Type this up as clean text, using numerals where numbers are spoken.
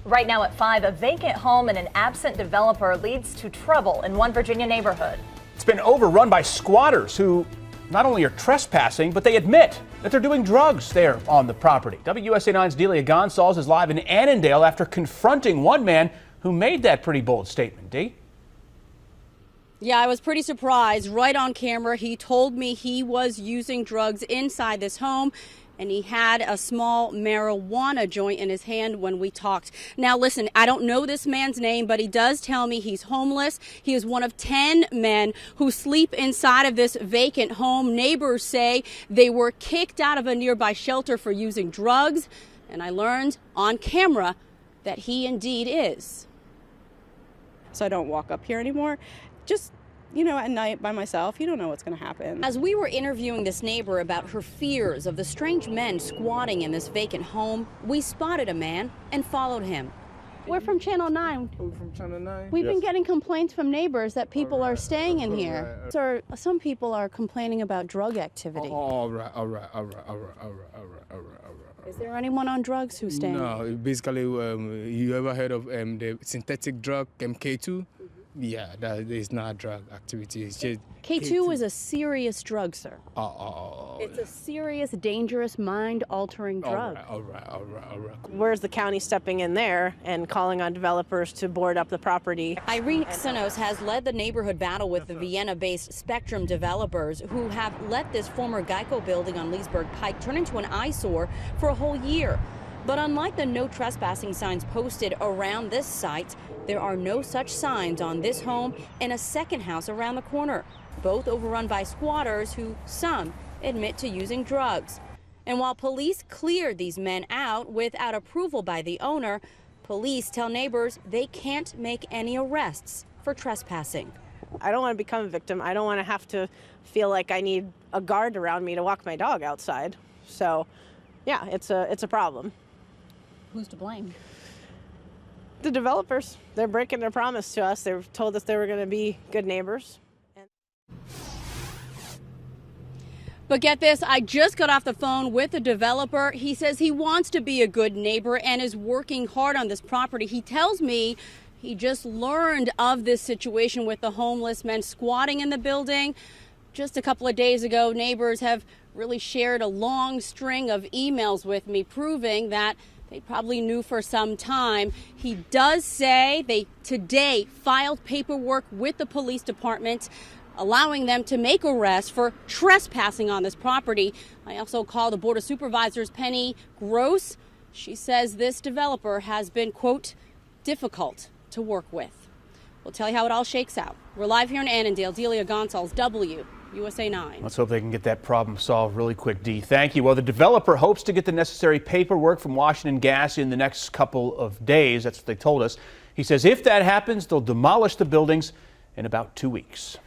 Right now at 5, a vacant home and an absent developer leads to trouble in one Virginia neighborhood. It's been overrun by squatters who not only are trespassing, but they admit that they're doing drugs there on the property. WUSA 9's Delia Gonsalves is live in Annandale after confronting one man who made that pretty bold statement. Dee? Yeah, I was pretty surprised. Right on camera, he told me he was using drugs inside this home, and he had a small marijuana joint in his hand when we talked. Now, listen, I don't know this man's name, but he does tell me he's homeless. He is one of 10 men who sleep inside of this vacant home. Neighbors say they were kicked out of a nearby shelter for using drugs, and I learned on camera that he indeed is. So I don't walk up here anymore. Just, at night by myself, you don't know what's going to happen. As we were interviewing this neighbor about her fears of the strange men squatting in this vacant home, we spotted a man and followed him. We're from Channel 9. Oh, from Channel 9? We've been getting complaints from neighbors that people are staying in here. Sir, some people are complaining about drug activity. All right. Is there anyone on drugs who's staying? No, basically, you ever heard of the synthetic drug MK2? Yeah, that is not drug activity. It's just K2 is a serious drug, sir. Oh. It's a serious, dangerous, mind-altering drug. All right. Where's the county stepping in there and calling on developers to board up the property? Irene Xinos has led the neighborhood battle with the Vienna-based Spectrum developers who have let this former Geico building on Leesburg Pike turn into an eyesore for a whole year. But unlike the no trespassing signs posted around this site, there are no such signs on this home and a second house around the corner, both overrun by squatters who some admit to using drugs. And while police cleared these men out without approval by the owner, police tell neighbors they can't make any arrests for trespassing. I don't want to become a victim. I don't want to have to feel like I need a guard around me to walk my dog outside. So, yeah, it's a problem. Who's to blame? The developers. They're breaking their promise to us. They've told us they were going to be good neighbors. But get this, I just got off the phone with a developer. He says he wants to be a good neighbor and is working hard on this property. He tells me he just learned of this situation with the homeless men squatting in the building. Just a couple of days ago, neighbors have really shared a long string of emails with me proving that they probably knew for some time. He does say they today filed paperwork with the police department, allowing them to make arrests for trespassing on this property. I also called the Board of Supervisors, Penny Gross. She says this developer has been, quote, difficult to work with. We'll tell you how it all shakes out. We're live here in Annandale. Delia Gonsalves, WUSA 9. Let's hope they can get that problem solved really quick, Dee. Thank you. Well, the developer hopes to get the necessary paperwork from Washington Gas in the next couple of days. That's what they told us. He says if that happens, they'll demolish the buildings in about 2 weeks.